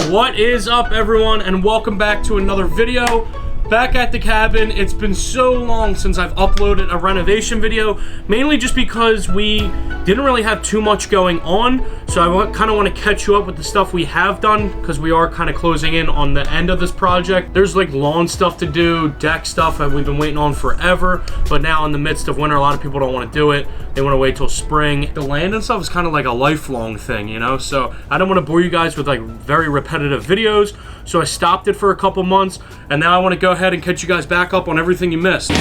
What is up, everyone, and welcome back to another video. Back at the cabin. It's been so long since I've uploaded a renovation video, mainly just because we didn't really have too much going on, so I kind of want to catch you up with the stuff we have done, because we are kind of closing in on the end of this project. There's like lawn stuff to do, deck stuff that we've been waiting on forever, but now in the midst of winter, a lot of people don't want to do it. They want to wait till spring. The land and stuff is kind of like a lifelong thing, you know, so I don't want to bore you guys with like very repetitive videos, so I stopped it for a couple months, and now I want to go ahead and catch you guys back up on everything you missed.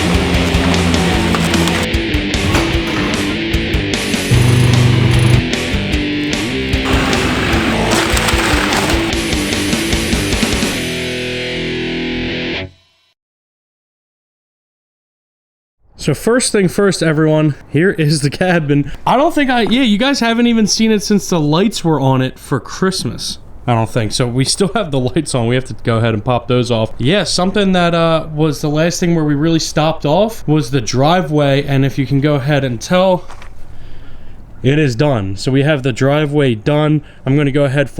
So first thing first, everyone, here is the cabin. I don't think you guys haven't even seen it since the lights were on it for Christmas. I don't think so. We still have the lights on. We have to go ahead and pop those off. Yeah, something that was the last thing where we really stopped off was the driveway. And if you can go ahead and tell, it is done. So we have the driveway done. I'm going to go ahead,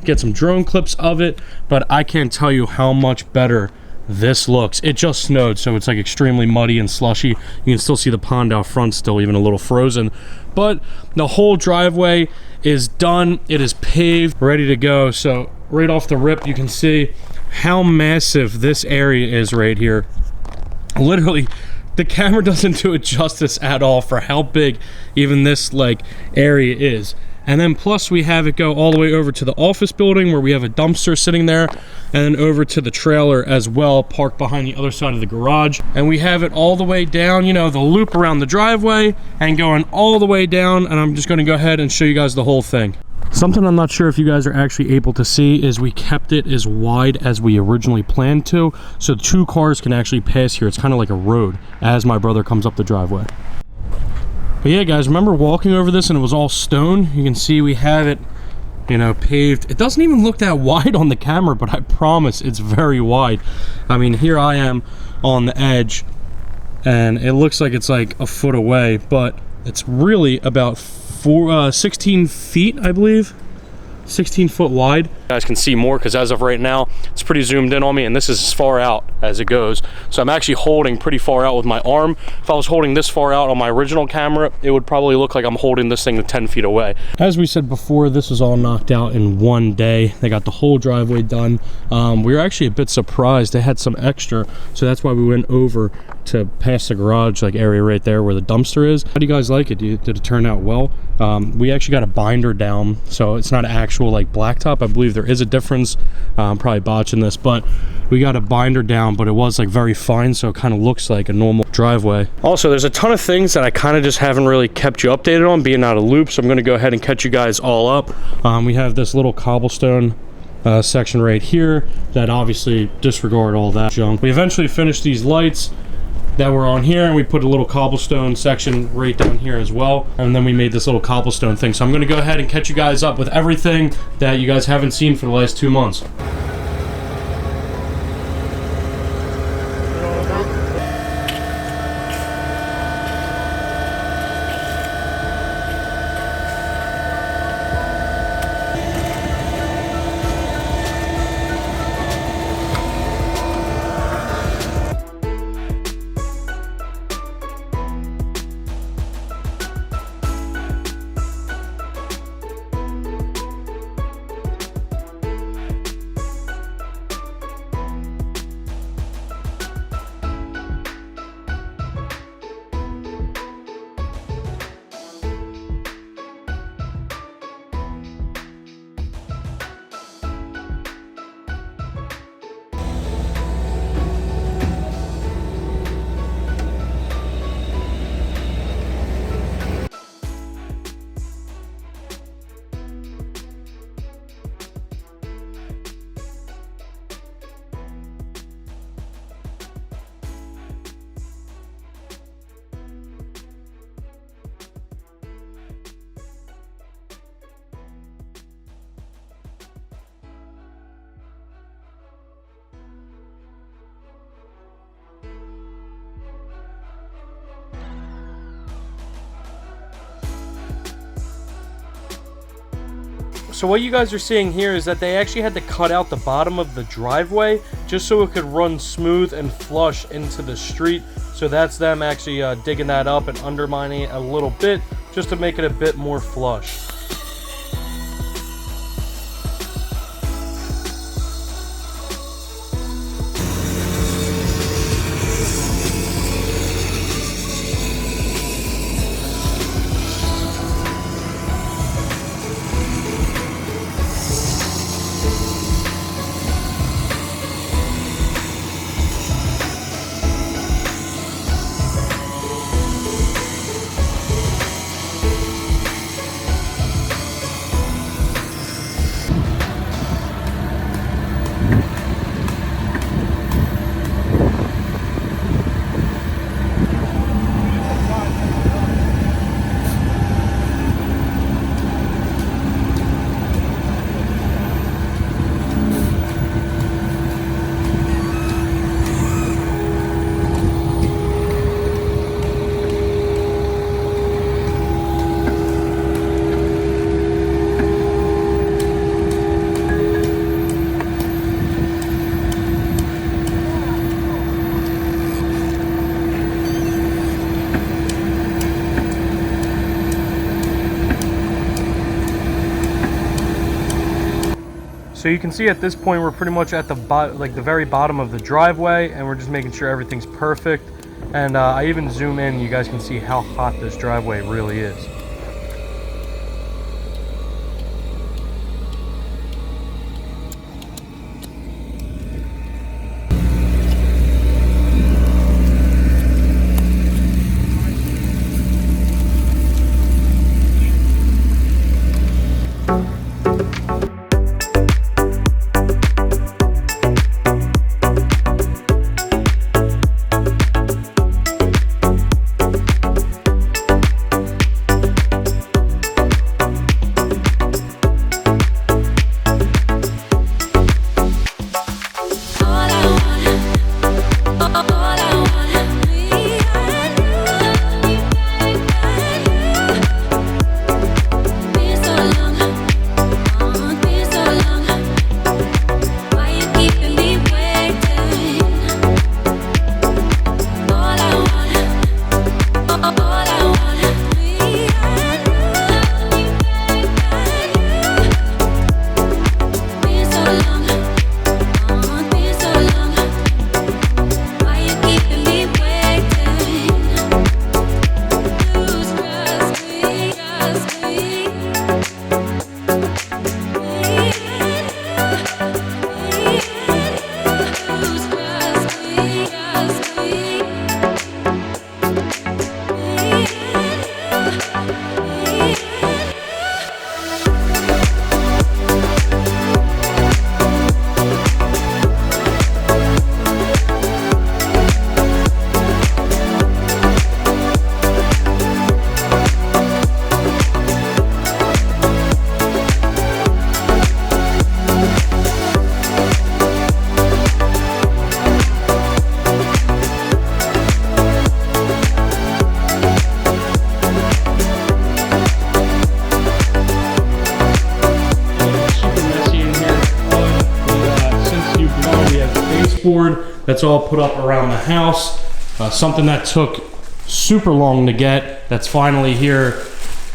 get some drone clips of it. But I can't tell you how much better this looks. It just snowed, so it's like extremely muddy and slushy. You can still see the pond out front, still even a little frozen. But the whole driveway is done. It is paved, ready to go. So right off the rip, you can see how massive this area is right here. Literally, the camera doesn't do it justice at all for how big even this like area is. And then plus we have it go all the way over to the office building where we have a dumpster sitting there, and then over to the trailer as well, parked behind the other side of the garage. And we have it all the way down, you know, the loop around the driveway and going all the way down. And I'm just going to go ahead and show you guys the whole thing. Something I'm not sure if you guys are actually able to see is we kept it as wide as we originally planned to, so 2 cars can actually pass here. It's kind of like a road as my brother comes up the driveway. But yeah, guys, remember walking over this and it was all stone? You can see we have it, you know, paved. It doesn't even look that wide on the camera, but I promise it's very wide. I mean, here I am on the edge and it looks like it's like a foot away, but it's really about 16 feet, I believe. 16 foot wide. You guys can see more because as of right now it's pretty zoomed in on me, and this is as far out as it goes, so I'm actually holding pretty far out with my arm. If I was holding this far out on my original camera, it would probably look like I'm holding this thing 10 feet away. As we said before, this was all knocked out in one day. They got the whole driveway done. We were actually a bit surprised they had some extra, so that's why we went over to past the garage like area right there where the dumpster is. How do you guys like it? Did it turn out well? We actually got a binder down, so it's not actual like blacktop. I believe there is a difference. I'm probably botching this, but we got a binder down, but it was like very fine, so it kind of looks like a normal driveway. Also, there's a ton of things that I kind of just haven't really kept you updated on, being out of loop, so I'm going to go ahead and catch you guys all up. We have this little cobblestone section right here that obviously disregard all that junk. We eventually finished these lights that were on here, and we put a little cobblestone section right down here as well, and then we made this little cobblestone thing. So I'm going to go ahead and catch you guys up with everything that you guys haven't seen for the last 2 months. So what you guys are seeing here is that they actually had to cut out the bottom of the driveway just so it could run smooth and flush into the street. So that's them actually digging that up and undermining it a little bit just to make it a bit more flush. So you can see at this point we're pretty much at the the very bottom of the driveway, and we're just making sure everything's perfect. And I even zoom in, you guys can see how hot this driveway really is. Board that's all put up around the house. Something that took super long to get, that's finally here,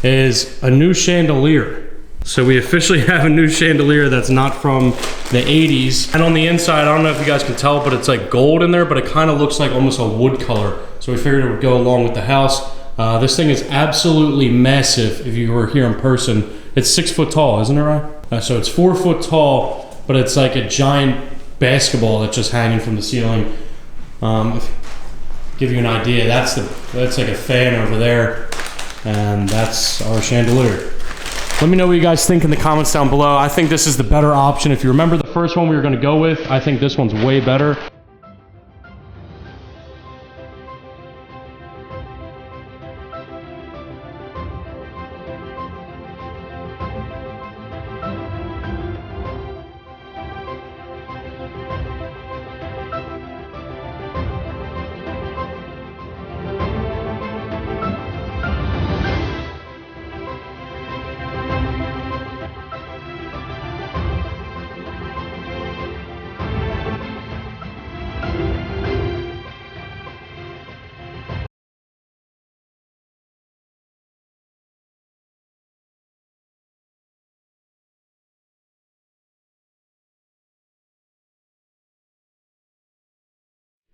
is a new chandelier. So we officially have a new chandelier that's not from the 80s. And on the inside, I don't know if you guys can tell, but it's like gold in there, but it kind of looks like almost a wood color. So we figured it would go along with the house. This thing is absolutely massive. If you were here in person, it's 6 foot tall, isn't it, right? So it's 4 foot tall, but it's like a giant basketball that's just hanging from the ceiling. Give you an idea, that's like a fan over there, and that's our chandelier. Let me know what you guys think in the comments down below. I think this is the better option. If you remember the first one we were going to go with, I think this one's way better.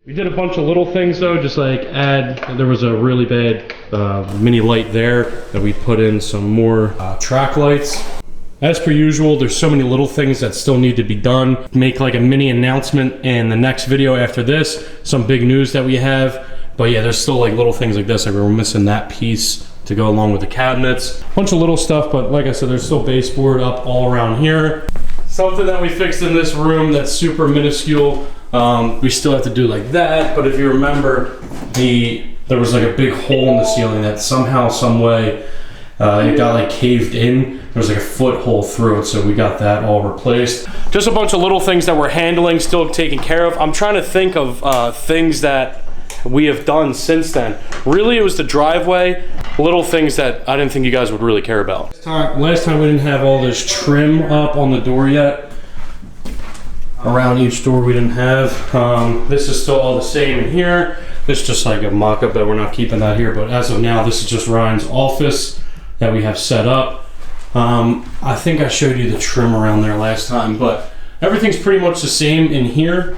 We did a bunch of little things though, just like there was a really bad mini light there that we put in some more track lights. As per usual, there's so many little things that still need to be done. Make like a mini announcement in the next video after this, some big news that we have. But yeah, there's still like little things like this, like we're missing that piece to go along with the cabinets. Bunch of little stuff, but like I said, there's still baseboard up all around here. Something that we fixed in this room that's super minuscule. We still have to do like that, but if you remember, there was like a big hole in the ceiling that somehow, some way, it got like caved in. There was like a foot hole through it, so we got that all replaced. Just a bunch of little things that we're handling, still taking care of. I'm trying to think of things that we have done since then. Really, it was the driveway, little things that I didn't think you guys would really care about. Last time we didn't have all this trim up on the door yet. Around each door we didn't have. This is still all the same in here. This is just like a mock-up that we're not keeping that here, but as of now, this is just Ryan's office that we have set up. I think I showed you the trim around there last time, but everything's pretty much the same in here.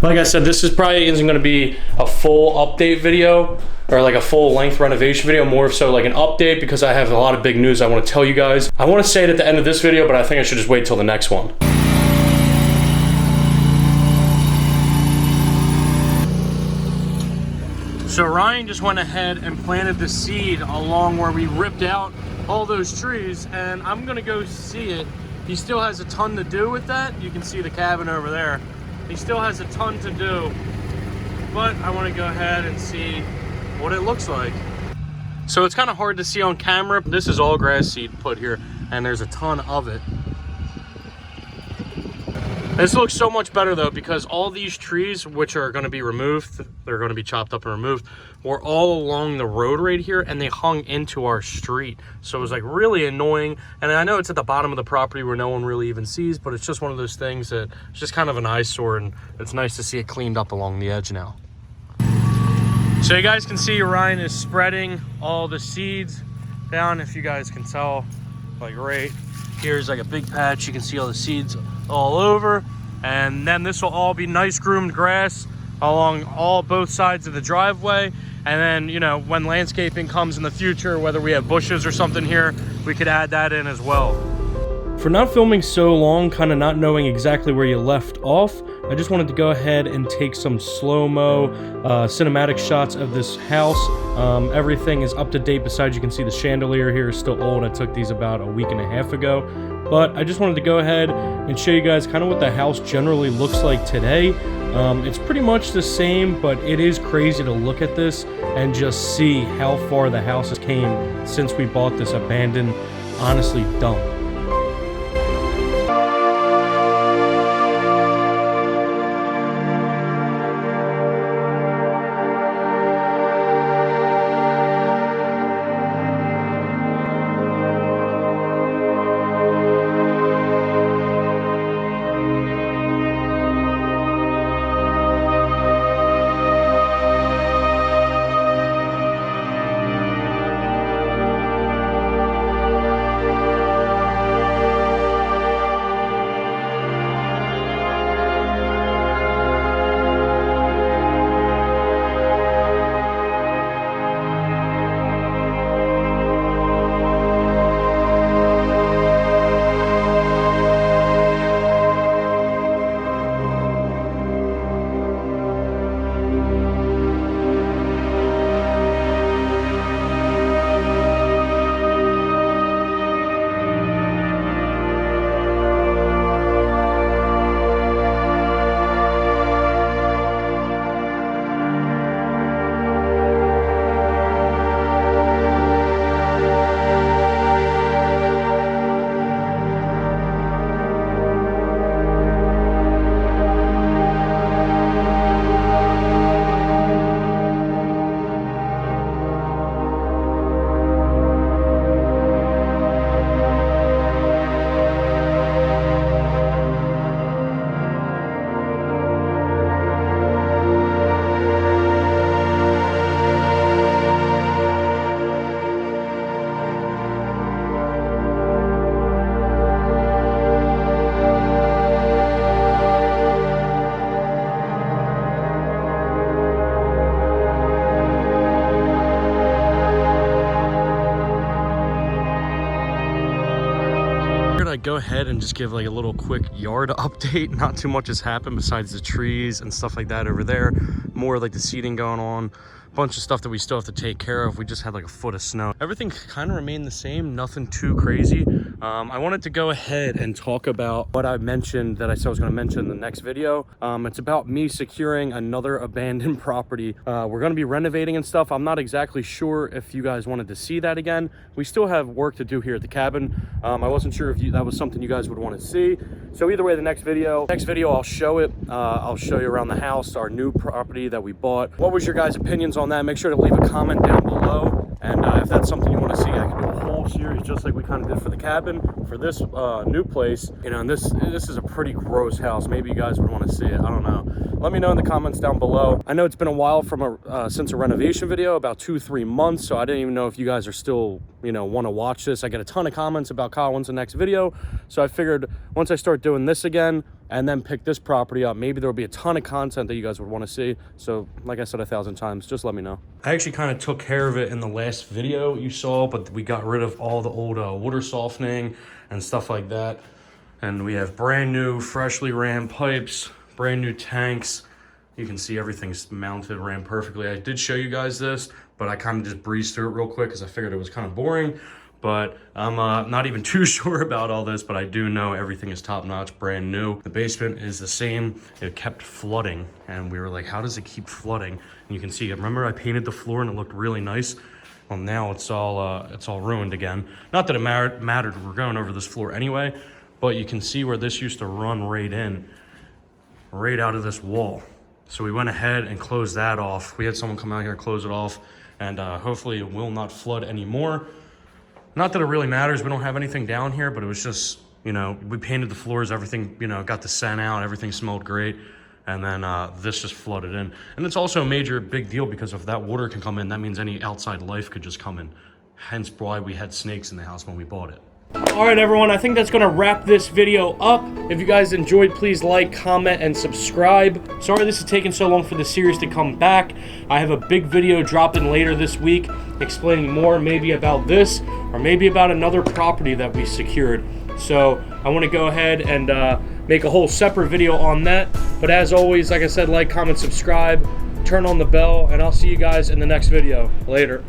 Like I said, this is probably isn't going to be a full update video or like a full length renovation video, more so like an update because I have a lot of big news I want to tell you guys. I want to say it at the end of this video, but I think I should just wait till the next one. So Ryan just went ahead and planted the seed along where we ripped out all those trees, and I'm gonna go see it. He still has a ton to do with that. You can see the cabin over there. He still has a ton to do, but I wanna go ahead and see what it looks like. So it's kind of hard to see on camera. This is all grass seed put here, and there's a ton of it. This looks so much better though, because all these trees, which are going to be removed, they're going to be chopped up and removed, were all along the road right here, and they hung into our street. So it was like really annoying. And I know it's at the bottom of the property where no one really even sees, but it's just one of those things that it's just kind of an eyesore, and it's nice to see it cleaned up along the edge now. So you guys can see Ryan is spreading all the seeds down, if you guys can tell, like right here's like a big patch. You can see all the seeds all over, and then this will all be nice groomed grass along both sides of the driveway. And then, you know, when landscaping comes in the future, whether we have bushes or something here, we could add that in as well. For not filming so long, kind of not knowing exactly where you left off, I just wanted to go ahead and take some slow-mo cinematic shots of this house. Everything is up to date. Besides, you can see the chandelier here is still old. I took these about a week and a half ago. But I just wanted to go ahead and show you guys kind of what the house generally looks like today. It's pretty much the same, but it is crazy to look at this and just see how far the house has came since we bought this abandoned, honestly dump. go ahead and just give like a little quick yard update. Not too much has happened besides the trees and stuff like that over there. More like the seeding going on. Bunch of stuff that we still have to take care of. We just had like a foot of snow. Everything kind of remained the same, nothing too crazy. I wanted to go ahead and talk about what I mentioned that I said I was going to mention in the next video. It's about me securing another abandoned property. We're going to be renovating and stuff. I'm not exactly sure if you guys wanted to see that again. We still have work to do here at the cabin. I wasn't sure if that was something you guys would want to see. So either way, the next video I'll show it. I'll show you around the house, our new property that we bought. What was your guys' opinions on that? Make sure to leave a comment down below. And if that's something you want to see, I can do a whole series just like we kind of did for the cabin. For this new place, you know, and this is a pretty gross house. Maybe you guys would want to see it. I don't know. Let me know in the comments down below. I know it's been a while from since a renovation video, about 2-3 months. So I didn't even know if you guys are still, you know, want to watch this. I get a ton of comments about Kyle, when's the next video. So I figured once I start doing this again and then pick this property up, maybe there'll be a ton of content that you guys would want to see. So like I said 1,000 times, just let me know. I actually kind of took care of it in the last video you saw, but we got rid of all the old water softening and stuff like that. And we have brand new, freshly ran pipes, brand new tanks. You can see everything's mounted, ran perfectly. I did show you guys this, but I kind of just breezed through it real quick because I figured it was kind of boring. But I'm not even too sure about all this, but I do know everything is top notch, brand new. The basement is the same. It kept flooding, and we were like, how does it keep flooding? And you can see, remember I painted the floor and it looked really nice? Well, now it's all ruined again. Not that it mattered, we're going over this floor anyway, but you can see where this used to run right out of this wall. So we went ahead and closed that off. We had someone come out here and close it off, and hopefully it will not flood anymore. Not that it really matters, we don't have anything down here, but it was just, you know, we painted the floors, everything, you know, got the scent out, everything smelled great. And then this just flooded in. And it's also a major big deal because if that water can come in, that means any outside life could just come in. Hence why we had snakes in the house when we bought it. All right, everyone, I think that's gonna wrap this video up. If you guys enjoyed, please like, comment, and subscribe. Sorry this is taking so long for the series to come back. I have a big video dropping later this week explaining more maybe about this or maybe about another property that we secured. So I wanna go ahead and make a whole separate video on that. But as always, like I said, like, comment, subscribe, turn on the bell, and I'll see you guys in the next video. Later.